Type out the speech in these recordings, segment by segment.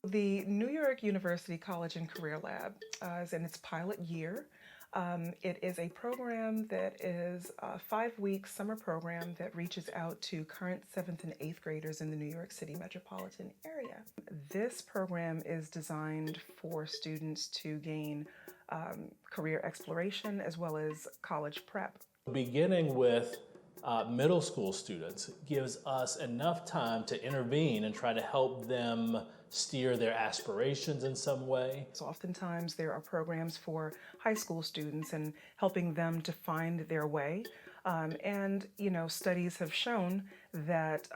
The New York University College and Career Lab is in its pilot year. It is a program that is a 5-week summer program that reaches out to current 7th and 8th graders in the New York City metropolitan area. This program is designed for students to gain career exploration as well as college prep. Beginning with middle school students gives us enough time to intervene and try to help them steer their aspirations in some way. So oftentimes there are programs for high school students and helping them to find their way. Studies have shown that,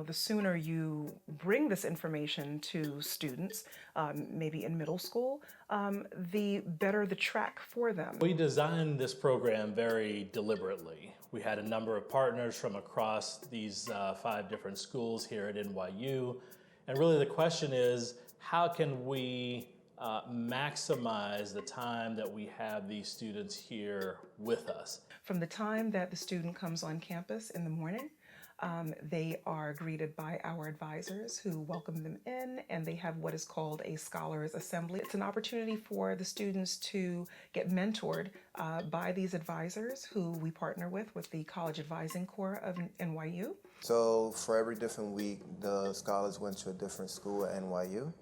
the sooner you bring this information to students, maybe in middle school, the better the track for them. We designed this program very deliberately. We had a number of partners from across these 5 different schools here at NYU. And really the question is, how can we maximize the time that we have these students here with us? From the time that the student comes on campus in the morning, they are greeted by our advisors who welcome them in, and they have what is called a scholars assembly. It's an opportunity for the students to get mentored by these advisors who we partner with the College Advising Corps of NYU. So for every different week, the scholars went to a different school at NYU.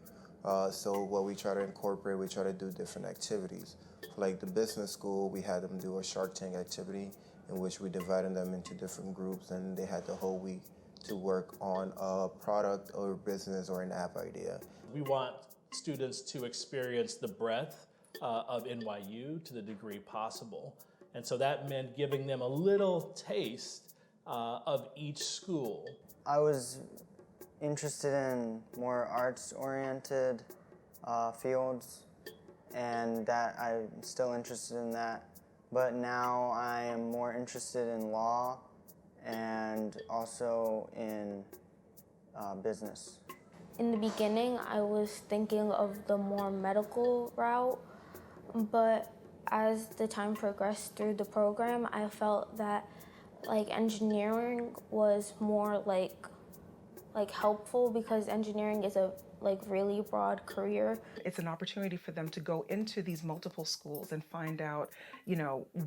So what we try to incorporate, we try to do different activities. Like the business school, we had them do a Shark Tank activity in which we divided them into different groups, and they had the whole week to work on a product or business or an app idea. We want students to experience the breadth of NYU to the degree possible. And so that meant giving them a little taste of each school. I was interested in more arts-oriented fields, and that I'm still interested in that. But now I am more interested in law and also in business. In the beginning, I was thinking of the more medical route, but as the time progressed through the program, I felt that engineering was more helpful, because engineering is a really broad career. It's an opportunity for them to go into these multiple schools and find out,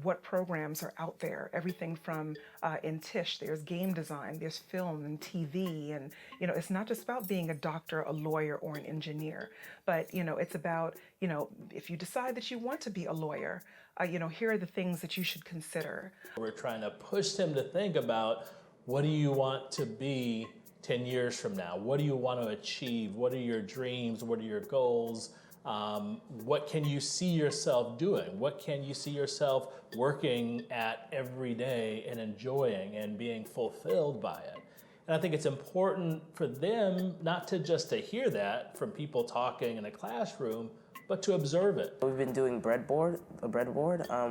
what programs are out there. Everything from in Tisch, there's game design, there's film and TV, and it's not just about being a doctor, a lawyer, or an engineer, but it's about, if you decide that you want to be a lawyer, here are the things that you should consider. We're trying to push them to think about, what do you want to be 10 years from now? What do you want to achieve? What are your dreams? What are your goals? What can you see yourself doing? What can you see yourself working at every day and enjoying and being fulfilled by it? And I think it's important for them not to just to hear that from people talking in a classroom, but to observe it. We've been doing a breadboard.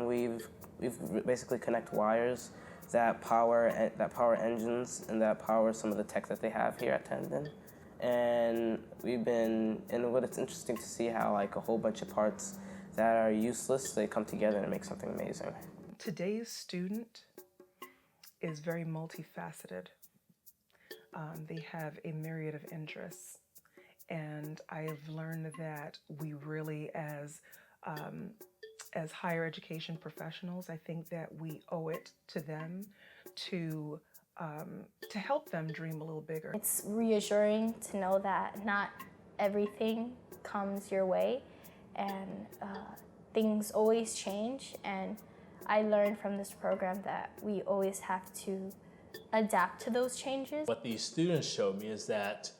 We've basically connect wires that power engines and that power some of the tech that they have here at Tandon. And it's interesting to see how a whole bunch of parts that are useless, they come together and make something amazing. Today's student is very multifaceted. They have a myriad of interests, and I have learned that we really, as higher education professionals, I think that we owe it to them to help them dream a little bigger. It's reassuring to know that not everything comes your way, and things always change, and I learned from this program that we always have to adapt to those changes. What these students showed me is that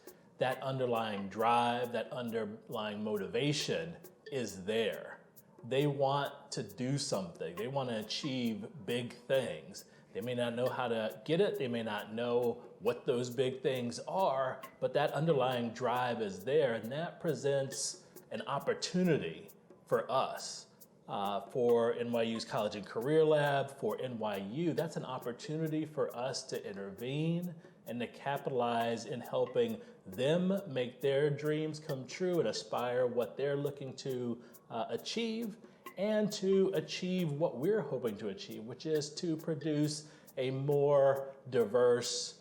underlying drive, that underlying motivation is there. They want to do something. They want to achieve big things. They may not know how to get it. They may not know what those big things are, but that underlying drive is there, and that presents an opportunity for us, for NYU's College and Career Lab, for NYU. That's an opportunity for us to intervene and to capitalize in helping them make their dreams come true and aspire what they're looking to achieve, and to achieve what we're hoping to achieve, which is to produce a more diverse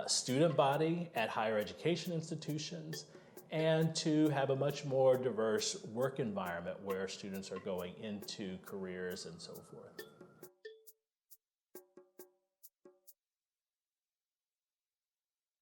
student body at higher education institutions, and to have a much more diverse work environment where students are going into careers and so forth.